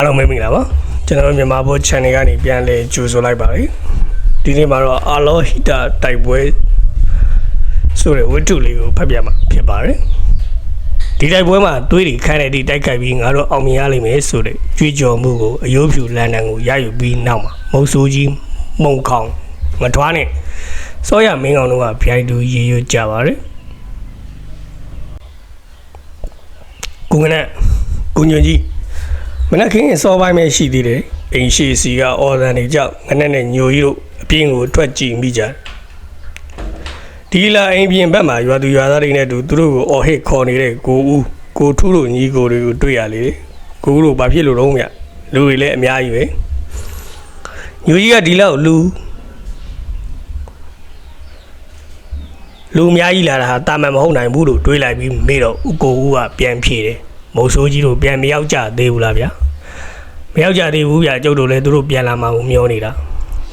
အားလုံးမင်္ဂလာပါကျွန်တော်မြန်မာဘော channel ကနေပြန်လဲကြိုဆိုလိုက်ပါတယ်ဒီနေ့မှာတော့အာလောဟီတာတိုက်ပွဲဆိုတဲ့ဝတ္ထုလေးကိုဖတ်ပြမှာဖြစ်ပါတယ်ဒီတိုက်ပွဲမှာသွေးတွေခန်းတဲ့ဒီတိုက်ခိုက်ပြီးငါတို့အောင်မြင်ရလိမ့်မယ်ဆိုတဲ့ကြွေးကြော်မှုကိုအယိုးဖြူလန်ဒန်ကိုရယူပြီးနောက်မှာမုတ်ဆိုးကြီးမုံခေါင်မထွားနဲ့စောရမင်းကောင်တို့ကဗျိုင်းတူရေရွတ်ကြပါတယ်ကိုကနဲ့ကိုညွန့်ကြီးမနက်ခင်းစောပိုင်းပဲရှိသေးတယ်အိမ်ရှိစီကအော်ဒန်တွေကြောက်ငနဲ့နဲ့ညိုကြီးတို့အပြင်းကိုထွက်ကြည့်မိကြဒီလာအိမ်ပြင်ဘက်မှာရွာသူရွာသားတွေနဲ့တူသူတို့ကိုအော်ဟစ်ခေါ်နေတဲ့ကိုဦးကိုထူးတို့ညီကိုတွေကိုတွေ့ရလေကိုဦးတို့ဘာဖြစ်လို့တော့မြလူတွေလည်းအများကြီးပဲညိုကြီးကဒီလောက်လူအများကြီးလာတာဟာတာမန်မဟုတ်နိုင်ဘူးလို့တွေးလိုက်ပြီးမေးတော့ဦးကိုဦးကပြန်ဖြေတယ်မုတ်ဆိုးကြီးတို့ပြန်မရောက်ကြသေးဘူးလားဗျာမရောက်ကြသေးဘူးဗျာကျုပ်တို့လည်းသူတို့ပြန်လာမှကိုမျောနေတာ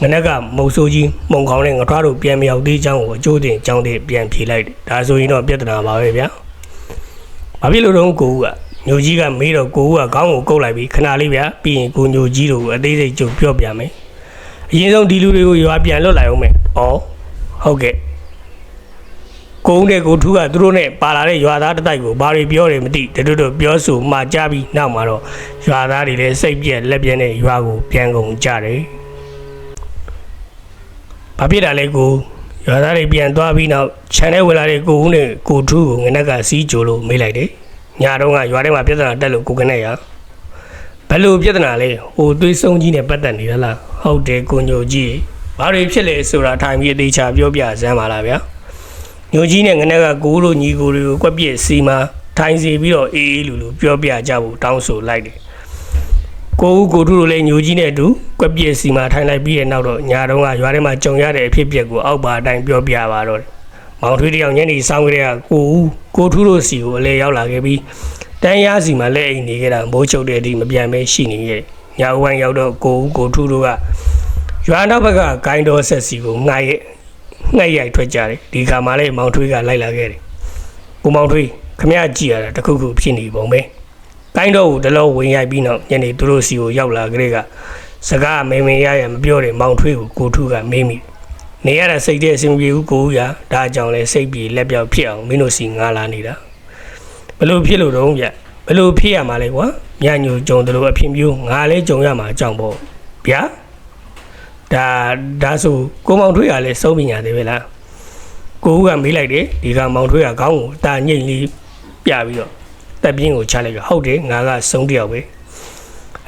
ငနက်ကမုတ်ဆိုးကြီးမုံခေါင်းနဲ့ငထွားတို့ပြန်မရောက်သေးချောင်းကိုအကျိုးတင်ချောင်းတင်ပြန်ဖြေလိုက်တယ်ဒါဆိုရင်တော့ပြဿနာပါပဲဗျာဘာဖြစ်လို့တော့ကိုဦးကညိုကြီးကမေးတော့ကိုဦးကခေါင်းကိုကုတ်လိုက်ပြီးခဏလေးဗျာပြီးရင်ကိုညိုကြီးတို့ကိုအသေးစိတ်ကျုပ်ပြောပြမယ်အရင်ဆုံးဒီလူတွေကိုရွာပြန်လွတ်လိုက်အောင်မယ်ဩဟုတ်ကဲ့ကိုဦးနဲ့ကိုထူးကသူတို့နဲ့ပါလာတဲ့ရွာသားတတိုက်ကိုဘာတွေပြောတယ်မသိတို့ပြောဆိုမှကြားပြီးနောက်မှာတော့ရွာသားတွေလည်းစိတ်ပြက်လက်ပြက်နဲ့ရွာကိုပြန်ကုန်ကြတယ်။ဘာဖြစ်တာလဲကိုရွာသားတွေပြန်သွားပြီးနောက်ခြံထဲဝင်လာတဲ့ကိုဦးနဲ့ကိုထူးကိုငနက်ကစီးကြိုလို့မေးလိုက်တယ်။ညတော့ကရွာထဲမှာပြဿနာတက်လို့ကိုကနဲ့ရဘယ်လိုပြဿနာလဲဟိုသွေးဆုံးကြီးနဲ့ပတ်သက်နေရလားဟုတ်တယ်ကိုညိုကြီးဘာတွေဖြစ်လဲဆိုတာထိုင်ပြီးအသေးချာပြောပြစမ်းပါလားဗျာ။ညိုကြီးနဲ့ငနက်ကကိုတို့ညီကိုတွေကိုကွက်ပြစ်စီမှာထိုင်စီပြီးတော့အေးအေးလူပြောပြကြဖို့တောင်းဆိုလိုက်တယ်ကိုဦးကိုထူးတို့လည်းညိုကြီးနဲ့တူကွက်ပြစ်စီမှာထိုင်လိုက်ပြီးတဲ့နောက်တော့ညာတော့ကရွာထဲမှာကြုံရတဲ့အဖြစ်အပျက်ကိုအောက်ပါအတိုင်းပြောပြပါတော့တယ်မောင်ထွေးတယောက်ညနေဆောင်ကြတဲ့ကကိုဦးကိုထူးတို့စီကိုအလဲရောက်လာခဲ့ပြီးတန်းရစီမှာလက်အိမ်နေခဲ့တာမိုးချုပ်တဲ့အထိမပြန်မဲရှိနေခဲ့ညာဦးဝိုင်းရောက်တော့ကိုဦးကိုထူးတို့ကရွာနောက်ဘက်ကဂိုင်းတော်ဆက်စီကိုငှားရဲ့ငှက်ရိုက်ထွက်ကြတယ်ဒီကမှလည်းမောင်ထွေးကလိုက်လာခဲ့တယ်ကိုမောင်ထွေးခမရကြည့်ရတာတခုခုဖြစ်နေပုံပဲတိုင်းတော့ကိုတလုံးဝင်ရိုက်ပြီးနောက်ညနေသူတို့စီကိုရောက်လာကြတဲ့ကစကားမင်းရရမပြောတယ်မောင်ထွေးကိုကိုထူးကမေးမိနေရတာစိတ်တဲ့အဆင်ပြေဘူးကိုဦးရဒါကြောင့်လဲစိတ်ပြေလက်ပြောက်ဖြစ်အောင်မင်းတို့စီငားလာနေတာဘလို့ဖြစ်လို့တော့ဗျဘလို့ဖြစ်ရမှာလဲကွာညညိုကြုံတယ်လို့အဖြစ်မျိုးငါလဲကြုံရမှာအကြောင်းပေါ့ဗျာဒါဆိုကိုမောင်ထွေးကလည်းစုံပညာသေးပဲလားကိုဦးကမေးလိုက်တယ်ဒီကမောင်ထွေးကခေါင်းကိုတာညိတ်လေးပြပြီးတော့တက်ပြင်းကိုချလိုက်ကဟုတ်တယ်ငါကစုံတယောက်ပဲ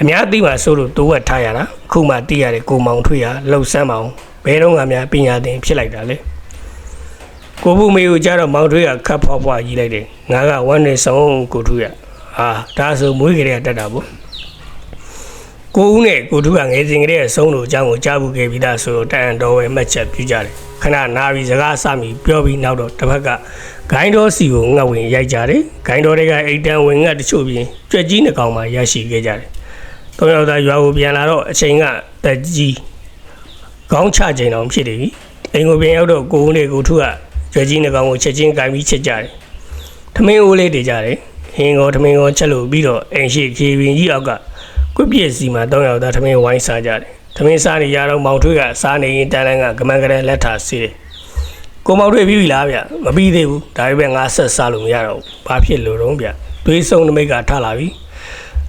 အများသိမှဆိုလို့တိုးဝက်ထားရတာအခုမှသိရတယ်ကိုမောင်ထွေးကလှုပ်ဆန်းမအောင်ဘယ်တော့မှများပညာသင်ဖြစ်လိုက်တာလေကိုဘူးမေကိုကြတော့မောင်ထွေးကခတ်ဖွားဖွားကြီးလိုက်တယ်ငါကဝမ်းနေဆောင်ကိုထွေးကဟာဒါဆိုမွေးကြတဲ့တက်တာပေါ့ကိုဦးနဲ့ကိုထူးကငယ်စဉ်ကလေးအဆုံးတို့အကြောင်းကိုကြားဘူးခဲ့ပြီးသားဆိုတော့တန်တော်ဝဲမှတ်ချက်ပြကြတယ်ခဏနာပြီးစကားစမိပြောပြီးနောက်တော့တစ်ဖက်ကဂိုင်းတော်စီကိုငတ်ဝင်ရိုက်ကြတယ်ဂိုင်းတော်တွေကအိတ်တန်ဝင်ငတ်တချို့ပြီးကြွက်ကြီးနှကောင်မှရရှိခဲ့ကြတယ်သုံးယောက်သားရွာကိုပြန်လာတော့အချိန်ကတက်ကြီးခေါင်းချချိန်အောင်ဖြစ်နေပြီအိမ်ကိုပြန်ရောက်တော့ကိုဦးနဲ့ကိုထူးကကြွက်ကြီးနှကောင်ကိုချက်ချင်းဂိုင်းပြီးချက်ကြတယ်ထမင်းအိုးလေးတွေကြတယ်ဟင်းကောထမင်းကောချက်လို့ပြီးတော့အိမ်ရှိခေပင်ကြီးအောက်ကကွပြည့်စီမှာတောင်းရောက်တာထမင်းဝိုင်းစားကြတယ်ထမင်းစားနေရတော့မောင်ထွေးကစားနေရင်တန်းတန်းကကမန်ကလေးလက်ထားစီးတယ်ကိုမောင်ထွေးပြီးပြီလားဗျမပြီးသေးဘူးဒါပေမဲ့ငါဆက်စားလို့မရတော့ဘူးဘာဖြစ်လို့တော့ဗျသွေးဆုံးနမိတ်ကထလာပြီ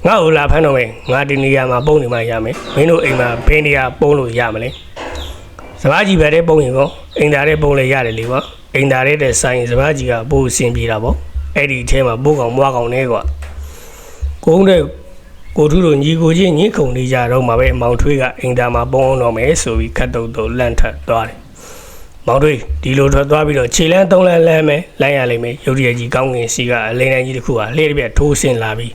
ငါ့ကိုလာဖမ်းတော့မယ်ငါဒီနေရာမှာပုံနေမှရမယ်မင်းတို့အိမ်မှာဘယ်နေရာပုံလို့ရမလဲစပားကြီးပဲတဲ့ပုံရင်ကောအိမ်သားတဲ့ပုံလည်းရတယ်လေကွာအိမ်သားတဲ့ဆိုင်စပားကြီးကပို့အဆင်ပြေတာပေါ့အဲ့ဒီအဲမှာပို့ကောင်မွားကောင်နဲ့ကွာကိုုံးတဲ့ကိုထူးတို့ညီကိုချင်းညှိခုန်နေကြတော့မှပဲမောင်ထွေးကအင်တာမှာပုံအောင်တော့မယ်ဆိုပြီးခတ်တုတ်လန့်ထပ်သွားတယ်။မောင်ထွေးဒီလိုထွက်သွားပြီးတော့ခြေလန်းသုံးလန်းလမ်းမယ်လမ်းရလိမ့်မယ်ရုတ်တရက်ကြီးကောင်းကင်စီကအလိန်တိုင်းကြီးတစ်ခုကလှည့်တစ်ပြက်ထိုးဆင်းလာပြီး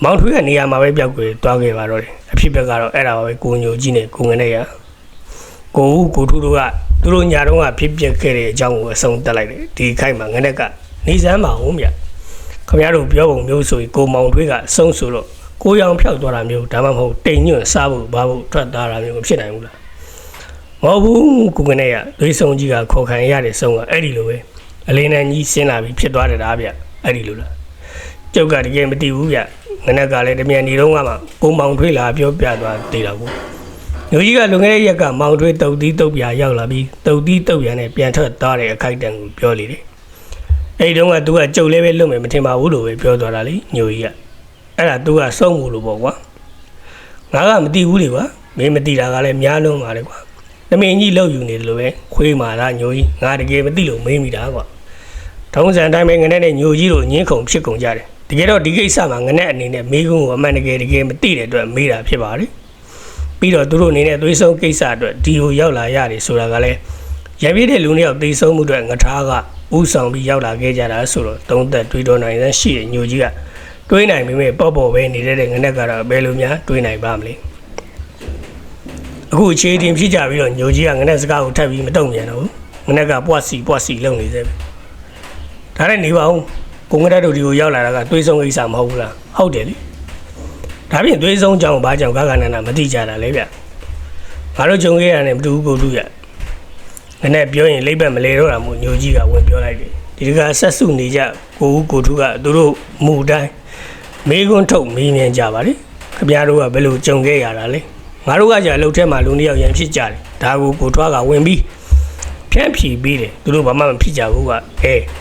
မောင်ထွေးကနေရာမှာပဲပျောက်ကွယ်သွားခဲ့ပါတော့တယ်။အဖြစ်ဘက်ကတော့အဲ့ဒါပါပဲကိုညိုကြီးနဲ့ကိုငနဲ့ရကိုဦးကိုထူးတို့ကသူတို့ညာတော့ကဖြစ်ပျက်ခဲ့တဲ့အကြောင်းကိုအဆုံးတက်လိုက်တယ်။ဒီခိုက်မှာငနဲ့ကနေစမ်းပါဦးမြ။ခင်ဗျားတို့ပြောပုံမျိုးဆိုရင်ကိုမောင်ထွေးကအဆုံးဆိုတော့ကိုရောင်ဖြောက်သွားတာမျိုးဒါမှမဟုတ်တိမ်ညွန့်စားဖို့ဘာဖို့ထွက်သွားတာမျိုးမဖြစ်နိုင်ဘူးလားမဟုတ်ဘူးကိုကနေရသွေးဆုံးကြီးကခေါ်ခံရတဲ့ဆုံးကအဲ့ဒီလိုပဲအလင်းနဲ့ကြီးဆင်းလာပြီးဖြစ်သွားတယ်ဒါဗျအဲ့ဒီလိုလား ကျောက်ကတကယ်မတည်ဘူးဗျငနက်ကလည်းတမြန်ဒီတော့ကမှကိုမောင်ထွေးလာပြောပြသွားသေးတာကိုညိုကြီးကလွန်ခဲ့တဲ့ရက်ကမောင်ထွေးတုတ်သီးတုတ်ပြာရောက်လာပြီးတုတ်သီးတုတ်ပြာနဲ့ပြန်ထွက်သွားတဲ့အခိုက်အတန့်ကိုပြောလေတယ်အဲ့တုန်းကသူကကြုတ်လဲပဲလွတ်မယ်မထင်ပါဘူးလို့ပဲပြောသွားတာလေညိုကြီးကအဲ့ဒါသူကစုံမှုလို့ပေါ့ကွာငါကမတည်ဘူးလေကွာမင်းမတည်တာကလည်းများလုံးပါလေကွာသမင်ကြီးလောက်ယူနေတယ်လို့ပဲခွေးမာတာညိုကြီးငါတကယ်မသိလို့မေးမိတာကွာထုံးစံတိုင်းပဲငနဲ့နဲ့ညိုကြီးတို့ညင်းခုန်ဖြစ်ကုန်ကြတယ်တကယ်တော့ဒီကိစ္စမှာငနဲ့အနေနဲ့မေးခွန်းကိုအမှန်တကယ်မသိတဲ့အတွက်မေးတာဖြစ်ပါလေပြီးတော့သူတို့အနေနဲ့သွေးဆုံးကိစ္စအတွက်ဒီကိုရောက်လာရတယ်ဆိုတာကလည်းရပြည့်တဲ့လူနှစ်ယောက်သိဆုံးမှုအတွက်ငထားကဥဆောင်ပြီးရောက်လာခဲ့ကြတာဆိုတော့သုံးသက်တွေးတော်နိုင်တဲ့ရှိတဲ့ညိုကြီးကတွေးနိုင်ပေမဲ့ပေါ့ပေါ့ပဲနေတဲ့ငနဲ့ကတော့ဘယ်လိုများတွေးနိုင်ပါမလဲအခုအခြေတင်ဖြစ်ကြပြီးတော့ညိုကြီးကငနဲ့စကားကိုထပ်ပြီးမတုံ့ပြန်တော့ငနဲ့ကပွားစီလုံနေသေးပဲဒါနဲ့နေပါဦးကိုငရက်တို့ဒီကိုရောက်လာတာကတွေးဆုံးကိစ္စမဟုတ်ဘူးလားဟုတ်တယ်လေဒါပြင်တွေးဆုံးကြောင်ဘာကြောင်ကာကနန္ဒမသိကြတာလေဗျငါတို့ဂျုံခဲ့ရတယ်မတူဘူးကိုလူရငနဲ့ပြောရင်လိမ့်ပတ်မလဲတော့တာမို့ညိုကြီးကဝင်ပြောလိုက်တယ်ဒီကဆက်စုနေကြကိုဦးကိုထူးကသူတို့မူတိုင်းမေးခွန်းထုတ်မေးမြန်းကြပါလေခင်ဗျားတို့ကဘယ်လိုကြုံခဲ့ရတာလဲငါတို့ကကြာလှုပ်ထဲမှာလူနှစ်ယောက်ရန်ဖြစ်ကြတယ်ဒါကိုထွားကဝင်ပြီးဖြန့်ဖြီးပြီးတယ်သူတို့ဘာမှမဖြစ်ကြဘူးက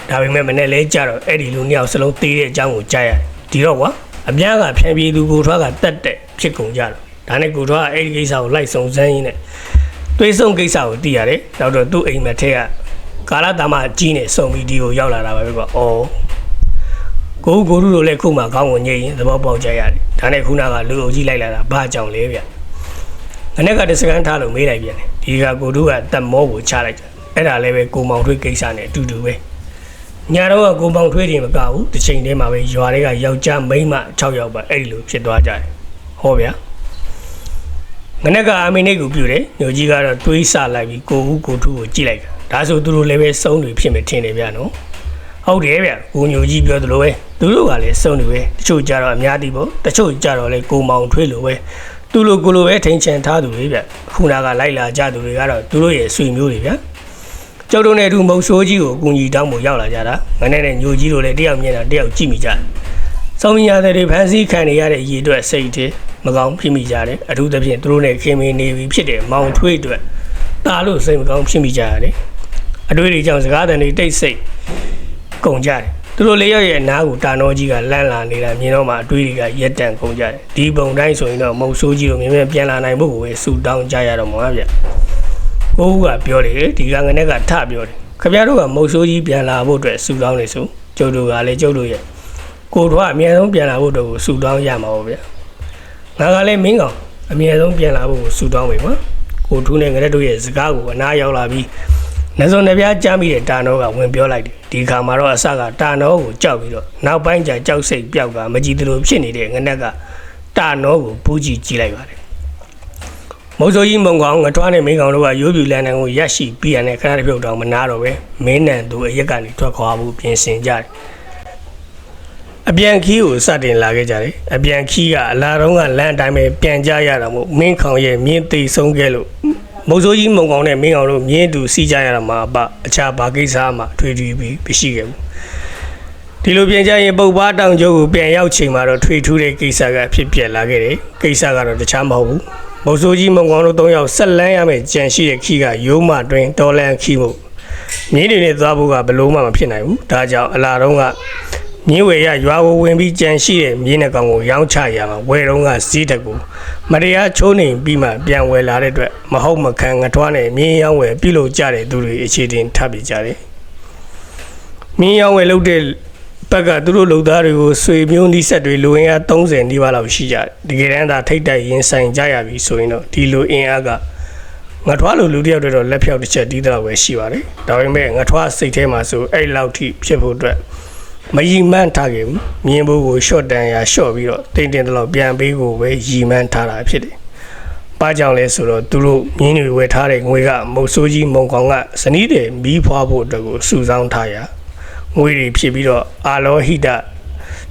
ဒါပေမဲ့မနေ့လဲကြတော့အဲ့ဒီလူနှစ်ယောက်စလုံးသေးတဲ့အကြောင်းကိုကြားရတယ်ဒီတော့ကွာအများကဖြန့်ဖြီးသူကိုထွားကတက်ဖြစ်ကုန်ကြတော့ဒါနဲ့ကိုထွားကအဲ့ဒီကိစ္စကိုလိုက်စုံစမ်းရင်းနဲ့တွေးဆုံးကိစ္စကိုသိရတယ်နောက်တော့သူ့အိမ်မထဲကကာလတာမကြီးနဲ့စုံပြီးဒီကိုရောက်လာတာပဲကွာကိုလူတို့လည်းခုမှခေါင်းကိုညိရင်သဘောပေါက်ကြရတယ်ဒါနဲ့ခုနကလူအုပ်ကြီးလိုက်လာတာဘာကြောင့်လဲဗျငနဲ့ကတစကန်ထားလို့မေးလိုက်ပြန်တယ်ဒီကကိုတို့ကတက်မောကိုချလိုက်တယ်အဲ့ဒါလည်းပဲကိုမောင်ထွေးကိစ္စနဲ့အတူတူပဲညာတော့ကကိုမောင်ထွေးတင်မကဘူးတစ်ချိန်တည်းမှာပဲရွာတွေကယောက်ျားမိန်းမ6ယောက်ပါအဲ့ဒီလိုဖြစ်သွားကြတယ်ဟောဗျာငနဲ့ကအမေနဲ့ကိုပြူတယ်ညိုကြီးကတော့တွေးဆလိုက်ပြီးကိုဦးကိုထူးကိုကြည့်လိုက်တာဒါဆိုသူတို့လည်းပဲစုံတွေဖြစ်မယ်ထင်တယ်ဗျာနော်ဟုတ်တယ်ဗျကိုညိုကြီးပြောသလိုပဲသူတို့ကလည်းစုံတွေပဲတချို့ကြတော့အများကြီးပေါ့တချို့ကြတော့လေကိုမောင်ထွေးလိုပဲသူလိုကိုလိုပဲထိန်ချန်ထားသူတွေဗျခုနကလိုက်လာကြသူတွေကတော့သူတို့ရဲ့ဆွေမျိုးတွေဗျကျောက်တို့နဲ့အတူမုံဆိုးကြီးကိုအကူကြီးတောင်းဖို့ရောက်လာကြတာငနဲ့နဲ့ညိုကြီးတို့လည်းတယောက်မြင်တာတယောက်ကြည့်မိကြတယ်စောင်းမရတဲ့တွေဖန်ဆီးခံနေရတဲ့ရေအတွက်စိတ်ထဲမကောင်းဖြစ်မိကြတယ်အထူးသဖြင့်သူတို့နဲ့ခင်မင်းနေပြီဖြစ်တဲ့မောင်ထွေးအတွက်တာလို့စိတ်မကောင်းဖြစ်မိကြရတယ်အတွေ့အကြုံစကားတန်တွေတိတ်ဆိတ်ကုန်ကြတယ်သူတို့လေးရဲ့နားကိုတာနောကြီးကလန့်လာနေတာမြင်တော့မှအတွေ့တွေကရက်တန့်ကုန်ကြတယ်ဒီပုံတိုင်းဆိုရင်တော့မုံဆိုးကြီးတို့မြင်မြန်ပြန်လာနိုင်ဖို့ကိုပဲဆူတောင်းကြရတော့မှာဗျကိုဦးကပြောတယ်ဒီကငနဲ့ကထပြောတယ်ခင်ဗျားတို့ကမုံဆိုးကြီးပြန်လာဖို့အတွက်ဆူတောင်းနေဆိုကျုပ်တို့ကလည်းကျုပ်တို့ရဲ့ကိုထွားအမြဲဆုံးပြန်လာဖို့အတွက်ကိုဆူတောင်းရမှာပေါ့ဗျငါကလည်းမင်းကောင်အမြဲဆုံးပြန်လာဖို့ကိုဆူတောင်းပြီကွာကိုထူးနဲ့ငရက်တို့ရဲ့စကားကိုအနားရောက်လာပြီးနှစုံနှပြားကြားမိတဲ့တာနောကဝင်ပြောလိုက်တယ်ဒီခါမှာတော့အစကတာနောကိုကြောက်ပြီးတော့နောက်ပိုင်းကျကြောက်စိတ်ပြောက်ကမကြည့်သလိုဖြစ်နေတဲ့ငနက်ကတာနောကိုပူးကြည့်ကြည့်လိုက်ပါတယ်မုံစိုးကြီးမုံကောင်ငထွားနဲ့မင်းကောင်တို့ကရိုးပြူလန်တန်ကိုရရှိပြီးရတဲ့ခဏတစ်ပြုတ်တောင်မနာတော့ပဲမင်းနံသူအရက်ကနေထွက်ခွာဖို့ပြင်ဆင်ကြတယ်အပြန်ခီးကိုစတင်လာခဲ့ကြတယ်အပြန်ခီးကအလာတော့ကလမ်းအတိုင်းပဲပြန်ကြရတာမို့မင်းခေါင်ရဲ့မြင်းသိဆုံးခဲ့လို့မုံစိုးကြီးမုံကောင်နဲ့မင်းကောင်တို့မြင်းတူစီးကြရတာမှာအခြားဘာကိစ္စမှထွေပြီးမရှိခဲ့ဘူးဒီလိုပြန်ကြရင်ပုပ်ပါတောင်ကျိုးကိုပြန်ရောက်ချိန်မှာတော့ထွေထူးတဲ့ကိစ္စကဖြစ်ပြလာခဲ့တယ်ကိစ္စကတော့တခြားမဟုတ်ဘူးမုံစိုးကြီးမုံကောင်တို့3ယောက်ဆက်လန်းရမယ်ကြံရှိတဲ့ခီးကရိုးမတွင်တော်လန်ခီးမှုမြင်းတွေနဲ့သွားဖို့ကဘလို့မှမဖြစ်နိုင်ဘူးဒါကြောင့်အလာတော့ကမြင်းဝယ်ရရွာကိုဝင်ပြီးကြံရှိတဲ့မြင်းနဲ့ကောင်ကိုရောင်းချရမှာဝယ်တော့ကဈေးတက်ကိုမတရားချိုးနေပြီးမှပြန်ဝယ်လာတဲ့အတွက်မဟုတ်မခံငထွားနဲ့မြင်းရောင်းဝယ်ပြုလုပ်ကြတဲ့သူတွေအခြေတင်ထပ်ပြကြတယ်မြင်းရောင်းဝယ်လုပ်တဲ့ဘက်ကသူတို့လုံသားတွေကိုဆွေမျိုးနှိစက်တွေလူအင်အား30နီးပါးလောက်ရှိကြတယ်တကယ်တမ်းသာထိတ်တိုက်ရင်ဆိုင်ကြရပြီဆိုရင်တော့ဒီလူအင်အားကငထွားလိုလူတယောက်တော့လက်ဖြောက်တစ်ချက်တီးတော့ပဲရှိပါတယ်ဒါပေမဲ့ငထွားစိတ်ထဲမှာဆိုအဲ့လောက်ထိဖြစ်ဖို့အတွက်မယီမှန်းထားခဲ့ဘူးမြင်းဘိုးကိုရှော့တန်ရာရှော့ပြီးတော့တင်းတင်းတလောက်ပြန်ပေးကိုပဲယီမှန်းထားတာဖြစ်တယ်။ဘာကြောင့်လဲဆိုတော့သူတို့မြင်းတွေဝယ်ထားတဲ့ငွေကမုတ်ဆိုးကြီးမုံကောင်ကဇနီးတဲ့မီးဖွားဖို့အတွက်ကိုစုဆောင်းထားရငွေတွေဖြစ်ပြီးတော့အာလောဟိတ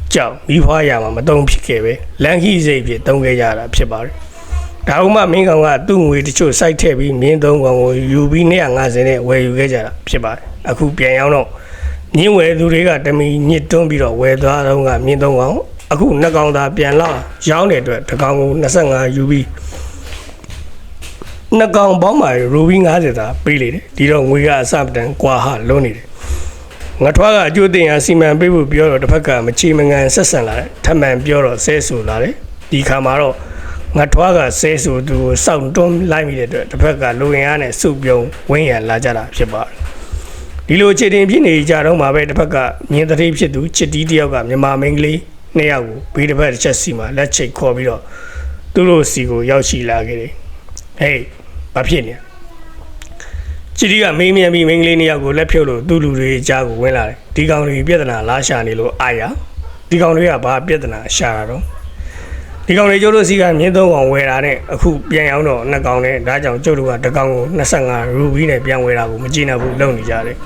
ကြောင့်မီးဖွားရမှာမတုံးဖြစ်ခဲ့ပဲလန်ခိစိတ်ဖြစ်တုံးခဲ့ရတာဖြစ်ပါတယ်။ဒါဥမှမင်းကောင်ကသူ့ငွေတချို့စိုက်ထည့်ပြီးမြင်းသုံးကောင်ကိုယူပြီး250နဲ့ဝယ်ယူခဲ့ကြတာဖြစ်ပါတယ်။အခုပြန်ရောက်တော့ မြင်းဝဲသူတွေကတမီညစ်တွန်းပြီးတော့ဝဲသွားတော့ကမြင်းသုံးကောင်အခုနှစ်ကောင်သာပြန်လာရောင်းတဲ့အတွက်တစ်ကောင်ကို25ယူပြီးနှစ်ကောင်ပေါင်းမှာရူဘီ90သာပေးလေတယ်ဒီတော့ငွေကအစပတန်ကွာဟလုံးနေတယ်ငါထွားကအကျိုးတင်ရစီမံပေးဖို့ပြောတော့တစ်ဖက်ကမချေမငံဆက်ဆံလာတယ်ထမှန်ပြောတော့ဆဲဆူလာတယ်ဒီခါမှာတော့ငါထွားကဆဲဆူသူကိုစောင့်တွန်းလိုက်မိတဲ့အတွက်တစ်ဖက်ကလူဝင်အားနဲ့စုပြုံဝင်းရံလာကြတာဖြစ်ပါတယ်ဒီလိုခြေတင်ပြနေကြတော့မှာပဲတစ်ဖက်ကမြင်းတတိဖြစ်သူချစ်တီးတယောက်ကမြန်မာမင်းကလေးနှစ်ယောက်ကိုဘေးတစ်ဖက်တစ်ချက်စီမှာလက်ချိတ်ခေါ်ပြီးတော့သူတို့စီကိုရောက်ရှိလာခဲ့တယ်ဟေးဘာဖြစ်နေချစ်တီးကမင်းမြန်ပြီးမင်းကလေးနှစ်ယောက်ကိုလက်ဖြုတ်လို့သူ့လူတွေကြားကိုဝင်လာတယ်ဒီကောင်တွေပြဿနာလားရှာနေလို့အာရဒီကောင်တွေကဘာပြဿနာရှာတာတော့ဒီကောင်တွေကျိုးတို့စီကမြင်းသုံးကောင်ဝယ်တာနဲ့အခုပြန်ရောက်တော့နှစ်ကောင်နဲ့ဒါကြောင့်ကျုပ်တို့ကတစ်ကောင်ကို25ရူဘီနဲ့ပြန်ဝယ်တာကိုမကြည့်နိုင်ဘူးလုပ်နေကြတယ်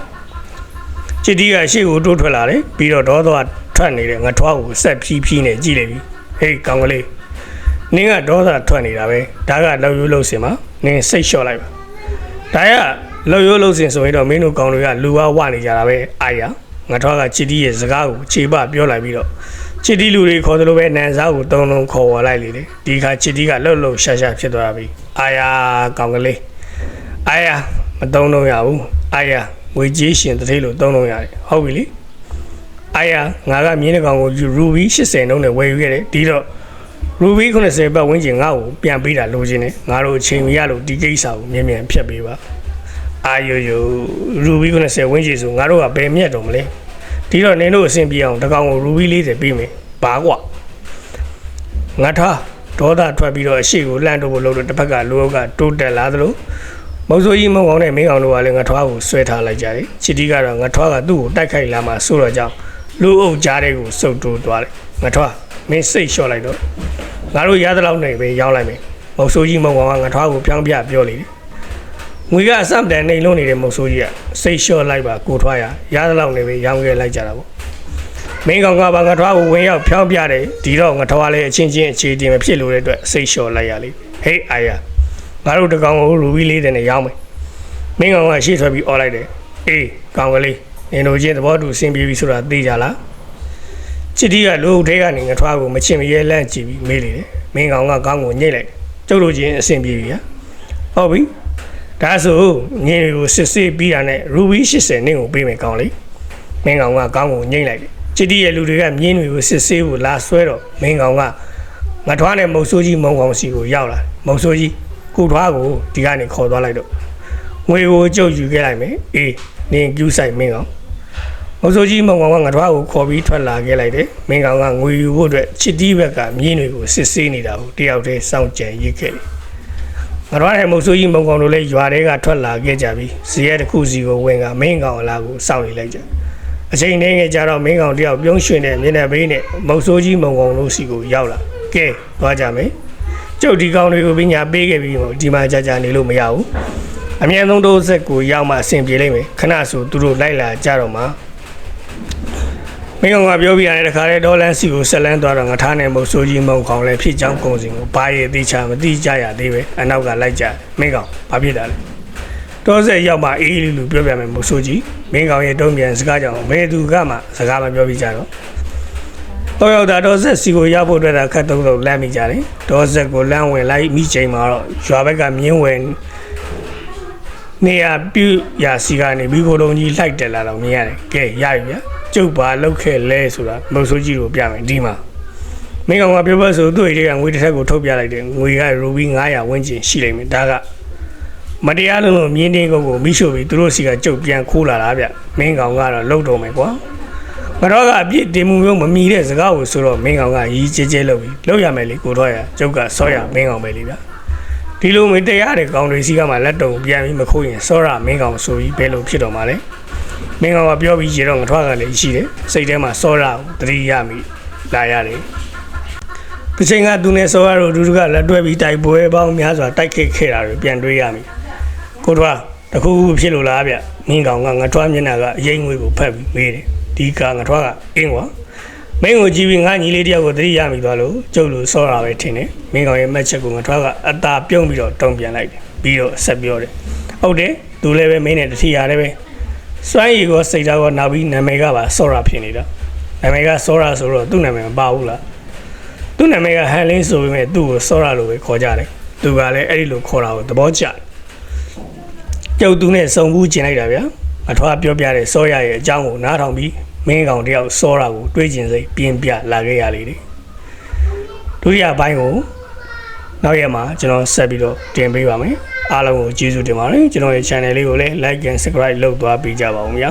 ချစ်တီးကရှေ့ကိုတိုးထွက်လာတယ်ပြီးတော့ဒေါသထွက်နေတဲ့ငါထွားကိုဆက်ဖြီးဖြီးနဲ့ကြည့်လိုက်ပြီဟေးကောင်ကလေးနင်းကဒေါသထွက်နေတာပဲဒါကလောက်ရိုးလို့စင်မှာနင်းစိတ်လျှော့လိုက်ပါဒါကလောက်ရိုးလို့စင်ဆိုရင်တော့မင်းတို့ကောင်တွေကလူဝဝနေကြတာပဲအာရငါထွားကချစ်တီးရဲ့စကားကိုခြေပပြောလိုက်ပြီးတော့ချစ်တီးလူတွေခေါ်သလိုပဲနန်စားကိုတုံလုံးခေါ်ဝလိုက်လေတယ်ဒီခါချစ်တီးကလှုပ်လှုပ်ရှာရှာဖြစ်သွားပြီအာရကောင်ကလေးအာရမတုံတော့ရဘူးအာရငွေကြေးရှင်တတိလို့တုံလုံးရတယ်ဟုတ်ပြီလေအာရငါကမြင်းတကောင်ကိုရူဘီ80နှုန်းနဲ့ဝယ်ယူခဲ့တယ်ဒီတော့ရူဘီ90ပတ်ဝန်းကျင်ငါ့ကိုပြန်ပေးတာလိုချင်တယ်ငါတို့အချိန်မရလို့ဒီကိစ္စကိုမြင်မြန်ဖြတ်ပေးပါအာယိုယိုရူဘီ90ဝန်းကျင်ဆိုငါတို့ကဘယ်မြတ်တော့မလဲဒီတော့နင်တို့အဆင်ပြေအောင်တကောင်ကိုရူဘီ40ပေးမယ်ဘာကွာငါထားဒေါသထွက်ပြီးတော့အရှိကိုလှမ်းတော့ဖို့လို့တစ်ဖက်ကလူအုပ်ကတိုးတက်လာသလိုမုံစိုးကြီးမုံကောင်နဲ့မင်းကောင်တို့ကလည်းငါထွားကိုဆွဲထားလိုက်ကြတယ်ချစ်တီးကတော့ငါထွားကသူ့ကိုတိုက်ခိုက်လာမှဆိုတော့ကြောင့်လူအုပ်ကြားတဲ့ကိုစုပ်တိုးသွားတယ်ငါထွားမင်းစိတ်လျှော့လိုက်တော့ငါတို့ရသလောက်နေပဲရောင်းလိုက်မယ်မုံစိုးကြီးမုံကောင်ကငါထွားကိုဖြောင်းပြပြောလေတယ်ငွေကအစပ်တန်နေလုံးနေတဲ့မုံစိုးကြီးကစိတ်လျှော့လိုက်ပါကိုထွားရသလောက်နေပဲရောင်းခဲ့လိုက်ကြတာပေါ့မင်းကောင်ကဘာငါထွားကိုဝင်ရောက်ဖြောင်းပြတယ်ဒီတော့ငါထွားလည်းအချင်းချင်းအခြေတင်မဖြစ်လို့တဲ့အတွက်စိတ်လျှော့လိုက်ရလေဟေးအာရငါတို့တကောင်ကိုရူဘီ40နဲ့ရောင်းမယ်မင်းကောင်ကရှေ့ထွက်ပြီးអော်လိုက်တယ်အေးကောင်ကလေးနင်တို့ချင်းသဘောတူဆင်ပြေပြီဆိုတာသိကြလားချစ်တီးကလူထဲကနေငါထွားကိုမချင်မရဲလန့်ကြည့်ပြီးမေးလေတယ်မင်းကောင်ကကောင်းကိုညှိလိုက်တယ်ကျုပ်တို့ချင်းအဆင်ပြေပြီဟာဟုတ်ပြီဒါဆိုညင်ကိုစစ်စစ်ပြီးတာနဲ့ရူဘီ80နင်းကိုပေးမယ်ကောင်လေးမင်းကောင်ကကောင်းကိုညှိလိုက်တယ်ချစ်တီးရဲ့လူတွေကမြင်းတွေကိုစစ်ဆေးဖို့လာဆွဲတော့မင်းကောင်ကငါထွားနဲ့မုံဆိုးကြီးမုံကောင်စီကိုရောက်လာမုံဆိုးကြီးကိုထွားကိုဒီကနေခေါ်သွားလိုက်တော့ငွေကိုကျုပ်ယူခဲ့လိုက်မယ်အေးနင်ကျူးဆိုင်မင်းကောင်မုံဆိုးကြီးမုံကောင်ကငါထွားကိုခေါ်ပြီးထွက်လာခဲ့လိုက်တယ်မင်းကောင်ကငွေယူဖို့အတွက်ချစ်တီးဘက်ကမြင်းတွေကိုစစ်ဆေးနေတာကိုတယောက်တည်းစောင့်ကြံရစ်ခဲ့တယ်ငါတို့ရဲ့မုံဆိုးကြီးမုံကောင်တို့လည်းရွာတွေကထွက်လာခဲ့ကြပြီးဇရဲတစ်ခုစီကိုဝင်ကမင်းကောင်အလားကိုစောင့်နေလိုက်ကြအချိန်နဲ့ငယ်ကြတော့မင်းကောင်တယောက်ပြုံးရွှင်တဲ့မျက်နှာဘေးနဲ့မုံဆိုးကြီးမုံကောင်တို့စီကိုရောက်လာကဲသွားကြမယ်ကျုပ်ဒီကောင်တွေကိုပညာပေးခဲ့ပြီးဒီမှာကြာနေလို့မရဘူးအမြန်ဆုံးတို့ဆက်ကိုရောက်မှအဆင်ပြေလိမ့်မယ်ခဏဆိုသူတို့လိုက်လာကြတော့မှမင်းကောင်ကပြောပြရတယ်တခါလေဒေါ်လန်စီကိုဆက်လန်းသွားတော့ငါထားနေမုံဆိုးကြီးမုံကောင်လည်းဖြစ်ချောင်းကုန်စင်ကိုဘာရဲ့သိချာမသိကြရသေးပဲအနောက်ကလိုက်ကြမင်းကောင်ဘာဖြစ်တာလဲတောဆက်ရောက်မှအေးလူပြောပြမယ်မုံဆိုးကြီးမင်းကောင်ရဲ့တုံးပြန်စကားကြောင့်ဘယ်သူကမှစကားမပြောပြကြတော့တော့ရောက်တာတော့ဆက်စီကိုရဖို့အတွက်ခက်တုံးလမ်းမိကြတယ်တော့ဆက်ကိုလမ်းဝင်လိုက်မိချိန်မှာတော့ရွာဘက်ကမြင်းဝင်နေရပြူရစီကနေမိခိုလုံးကြီးလိုက်တက်လာတော့မြင်ရတယ်ကဲရပြီဗျာကျုပ်ပါလောက်ခဲ့လဲဆိုတာမုတ်ဆိုးကြီးကိုပြမယ်ဒီမှာမင်းကောင်ကပြောဆိုသူ့အိတ်ကငွေတစ်ထက်ကိုထုတ်ပြလိုက်တယ်ငွေကရူဘီ900ဝန်းကျင်ရှိလိမ့်မယ်ဒါကမတရားလို့မြင်းတင်းကုန်းကိုမိရှို့ပြီးသူတို့စီကကျုပ်ပြန်ခိုးလာတာဗျမင်းကောင်ကတော့လှုပ်တော့မယ်ကွာငါတော့ကအပြစ်တင်မှုမျိုးမမီတဲ့စကားကိုဆိုတော့မင်းကောင်ကရီးကျဲကျဲလုပ်ပြီးလှုပ်ရမယ်လေကိုတော့ရကျုပ်ကစောရမင်းကောင်ပဲလေဗျဒီလိုမတရားတဲ့ကောင်တွေစီကမှလက်တုံပြန်ပြီးမခိုးရင်စောရမင်းကောင်ဆိုပြီးဘယ်လိုဖြစ်တော့မှာလဲမင်းကောင်ကပြောပြီးရေတော့ငါထွားကလည်းရှိတယ်စိတ်ထဲမှာစောရကိုတတိယမိလာရတယ်ဒီချိန်ကသူနဲ့စောရတို့အတူတူကလက်တွဲပြီးတိုက်ပွဲပေါင်းများစွာတိုက်ခဲ့ခဲ့တာတွေပြန်တွေးရမိကိုထွားတခုခုဖြစ်လို့လားဗျမင်းကောင်ကငါထွားမျက်နှာကအရင်ငွေကိုဖက်ပြီးမေးတယ်ဒီကငါထွားကအင်းကွာမင်းကိုကြည့်ပြီးငါညီလေးတယောက်ကိုတတိယမိသွားလို့ကျုပ်လိုစောတာပဲထင်တယ်မင်းကောင်ရဲ့မက်ချက်ကိုငါထွားကအသာပြုံးပြီးတော့တုံ့ပြန်လိုက်တယ်ပြီးတော့ဆက်ပြောတယ်ဟုတ်တယ်သူလည်းပဲမင်းနဲ့တတိယလည်းပဲ စွမ်းရည်ကိုစိတ်ဓာတ်ကိုနောက်ပြီးနာမည်ကပါစောရဖြစ်နေတာနာမည်ကစောရဆိုတော့သူ့နာမည်မပါဘူးလားသူ့နာမည်ကဟန်လင်းဆိုပေမဲ့သူ့ကိုစောရလို့ပဲခေါ်ကြတယ်သူကလည်းအဲ့ဒီလိုခေါ်တာကိုသဘောကျကျုပ်သူနဲ့စုံဘူးကျင်လိုက်တာဗျာအထွားပြောပြတဲ့စောရရဲ့အကြောင်းကိုနားထောင်ပြီးမင်းကောင်တယောက်စောရကိုတွေးကျင်စိတ်ပြင်းပြလာခဲ့ရလေတယ်ဒုတိယပိုင်းကိုနောက်ရက်မှာကျွန်တော်ဆက်ပြီးတော့တင်ပေးပါမယ်အားလုံးကိုကျေးဇူးတင်ပါတယ်ကျွန်တော်ရဲ့ channel လေးကိုလည်း like and subscribe လုပ်သွားပေးကြပါဦးဗျာ